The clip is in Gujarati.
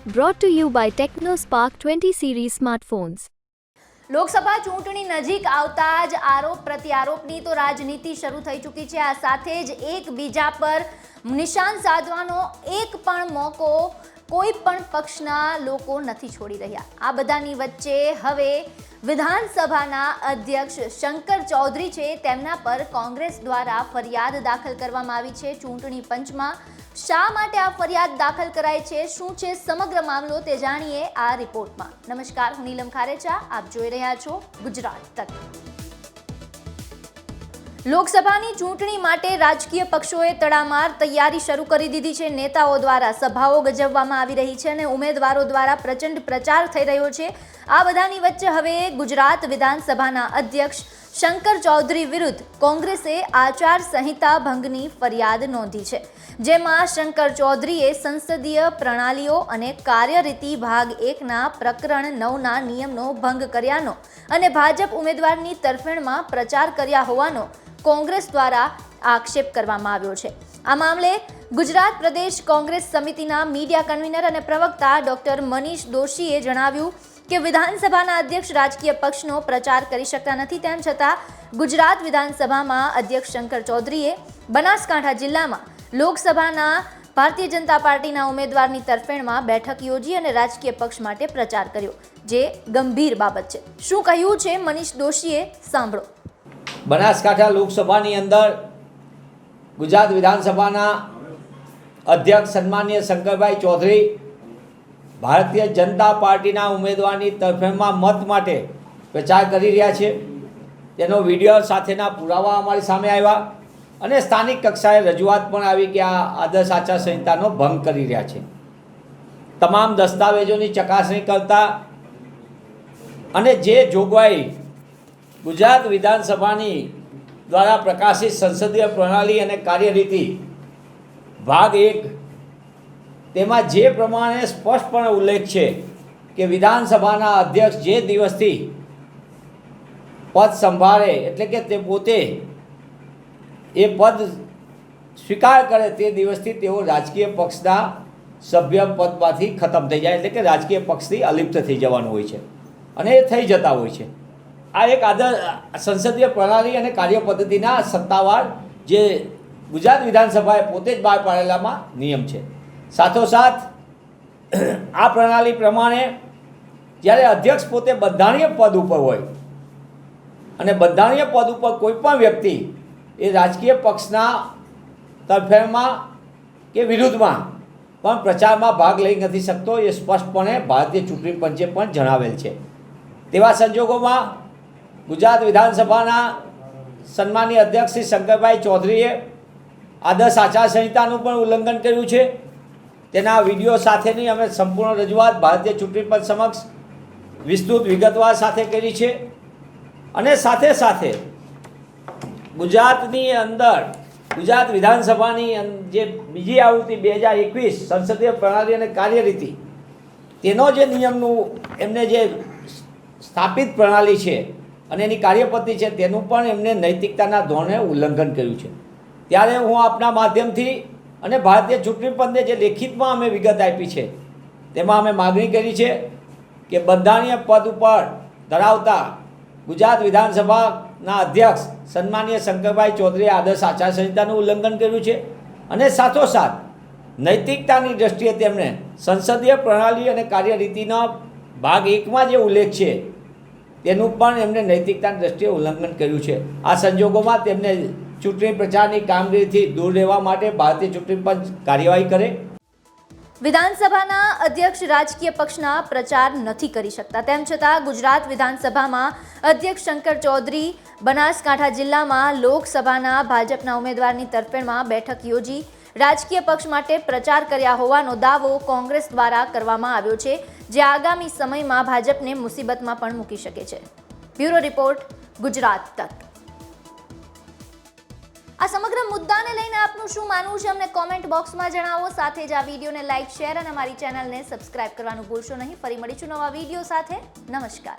Brought to you by TechnoSpark 20 series smartphones. Lok Sabha ચૂંટણી નજીક આવતા જ આરોપ પ્રત્યારોપની તો રાજનીતિ શરૂ થઈ ચૂકી છે। આ સાથે જ એકબીજા પર નિશાન સાધવાનો એક પણ મોકો કોઈ પણ પક્ષના લોકો નથી છોડી રહ્યા। આ બધાની વચ્ચે હવે વિધાનસભાના અધ્યક્ષ શંકર ચૌધરી છે તેમના પર કોંગ્રેસ દ્વારા ફરિયાદ દાખલ કરવામાં આવી છે ચૂંટણી પંચમાં। શા માટે આ ફરિયાદ દાખલ કરાઈ છે, શું છે સમગ્ર મામલો તે જાણીએ આ રિપોર્ટમાં। નમસ્કાર, હું નીલમ ખારેચા, આપ જોઈ રહ્યા છો ગુજરાત તક। લોકસભાની ચૂંટણી માટે રાજકીય પક્ષોએ તડામાર તૈયારી શરૂ કરી દીધી છે। નેતાઓ દ્વારા સભાઓ ગજવવામાં આવી રહી છે અને ઉમેદવારો દ્વારા પ્રચંડ પ્રચાર થઈ રહ્યો છે। આ બધાની વચ્ચે હવે ગુજરાત વિધાનસભાના અધ્યક્ષ શંકર ચૌધરી વિરુદ્ધ કોંગ્રેસે આચાર સંહિતા ભંગની ફરિયાદ નોંધી છે, જેમાં શંકર ચૌધરીએ સંસદીય પ્રણાલીઓ અને કાર્યરીતિ ભાગ 1ના પ્રકરણ 9ના નિયમનો ભંગ કર્યાનો અને ભાજપ ઉમેદવારની તરફેણમાં પ્રચાર કર્યા હોવાનો કોંગ્રેસ દ્વારા આક્ષેપ કરવામાં આવ્યો છે। આ મામલે ગુજરાત પ્રદેશ કોંગ્રેસ સમિતિના મીડિયા કન્વીનર અને પ્રવક્તા ડોક્ટર મનીષ દોશીએ જણાવ્યું કે વિધાનસભાના અધ્યક્ષ રાજકીય પક્ષનો પ્રચાર કરી શકતા નથી। તેમ છતાં ગુજરાત વિધાનસભામાં અધ્યક્ષ શંકર ચૌધરીએ બનાસકાંઠા જિલ્લામાં લોકસભાના ભારતીય જનતા પાર્ટીના ઉમેદવારની તરફેણમાં બેઠક યોજી અને રાજકીય પક્ષ માટે પ્રચાર કર્યો, જે ગંભીર બાબત છે। શું કહ્યું છે મનીષ દોશીએ, સાંભળો। બનાસકાંઠા લોકસભાની અંદર ગુજરાત વિધાનસભાના અધ્યક્ષ સન્માનીય શંકરભાઈ ચૌધરી ભારતીય જનતા પાર્ટીના ઉમેદવારની તરફેણમાં મત માટે પ્રચાર કરી રહ્યા છે। તેનો વિડીયો સાથેના પુરાવા અમારી સામે આવ્યા અને સ્થાનિક કક્ષાએ રજૂઆત પણ આવી કે આ આદર્શ આચાર સંહિતાનો ભંગ કરી રહ્યા છે। તમામ દસ્તાવેજોની ચકાસણી કરતા અને જે જોગવાઈ ગુજરાત વિધાનસભાની દ્વારા પ્રકાશિત સંસદીય પ્રણાલી અને કાર્યરીતિ ભાગ 1 તેમાં જે પ્રમાણે સ્પષ્ટપણે ઉલ્લેખ છે કે વિધાનસભાના અધ્યક્ષ જે દિવસથી પદ સંભાળે એટલે કે તે પોતે એ પદ સ્વીકાર કરે તે દિવસથી તેઓ રાજકીય પક્ષના સભ્ય પદમાંથી ખતમ થઈ જાય, એટલે કે રાજકીય પક્ષથી અલિપ્ત થઈ જવાનું હોય છે અને એ થઈ જતા હોય છે। આ એક સંસદીય પ્રણાલી અને કાર્ય પદ્ધતિના સત્તાવાર જે ગુજરાત વિધાનસભાએ પોતે જ બહાર પાડેલામાં નિયમ છે। સાથોસાથ આ પ્રણાલી પ્રમાણે જ્યારે અધ્યક્ષ પોતે બંધારણીય પદ ઉપર હોય અને બંધારણીય પદ ઉપર કોઈ પણ વ્યક્તિ એ રાજકીય પક્ષના તરફેણમાં કે વિરુદ્ધમાં પણ પ્રચારમાં ભાગ લઈ નથી શકતો, એ સ્પષ્ટપણે ભારતીય ચૂંટણી પંચે પણ જણાવેલ છે। તેવા સંજોગોમાં ગુજરાત વિધાનસભાના સન્માનીય અધ્યક્ષ શ્રી શંકરભાઈ ચૌધરીએ આદર્શ આચાર સંહિતાનું પણ ઉલ્લંઘન કર્યું છે। તેના વિડીયો સાથેની અમે સંપૂર્ણ રજૂઆત ભારતીય ચૂંટણી પંચ સમક્ષ વિસ્તૃત વિગતવાર સાથે કરી છે અને સાથે સાથે ગુજરાતની અંદર ગુજરાત વિધાનસભાની જે બીજી આવૃત્તિ 2021 સંસદીય પ્રણાલી અને કાર્યરીતિ તેનો જે નિયમનું એમને જે સ્થાપિત પ્રણાલી છે અને એની કાર્યપદ્ધતિ છે તેનું પણ એમને નૈતિકતાના ધોરણે ઉલ્લંઘન કર્યું છે। ત્યારે હું આપના માધ્યમથી અને ભારતીય ચૂંટણી પંચને જે લેખિતમાં અમે વિગત આપી છે તેમાં અમે માગણી કરી છે કે બંધારણીય પદ ઉપર ધરાવતા ગુજરાત વિધાનસભાના અધ્યક્ષ સન્માનીય શંકરભાઈ ચૌધરીએ આદર્શ આચાર સંહિતાનું ઉલ્લંઘન કર્યું છે અને સાથોસાથ નૈતિકતાની દ્રષ્ટિએ તેમણે સંસદીય પ્રણાલી અને કાર્યરીતિના ભાગ 1માં જે ઉલ્લેખ છે તેનું પણ એમને નૈતિકતાની દ્રષ્ટિએ ઉલ્લંઘન કર્યું છે। આ સંજોગોમાં તેમને ચૂંટણી પ્રચારની કામગીરીથી દૂર રહેવા માટે ભારતીય ચૂંટણી પંચ કાર્યવાહી કરે। વિધાનસભાના અધ્યક્ષ રાજકીય પક્ષના પ્રચાર નથી કરી શકતા, તેમ છતાં ગુજરાત વિધાનસભામાં અધ્યક્ષ શંકર ચૌધરી બનાસકાંઠા જિલ્લામાં લોકસભાના ભાજપના ઉમેદવારની તરફેણમાં બેઠક યોજી રાજકીય પક્ષ માટે પ્રચાર કર્યા હોવાનો દાવો કોંગ્રેસ દ્વારા કરવામાં આવ્યો છે, જે આગામી સમયમાં ભાજપને મુસીબતમાં પણ મૂકી શકે છે। બ્યુરો રિપોર્ટ, ગુજરાત તક। આ સમગ્ર મુદ્દાને લઈને આપનું શું માનવું છે અમને કોમેન્ટ બોક્સમાં જણાવો। સાથે જ આ વિડીયોને લાઇક, શેર અને અમારી ચેનલને સબસ્ક્રાઇબ કરવાનું ભૂલશો નહીં। ફરી મળીશું નવા વિડીયો સાથે। નમસ્કાર।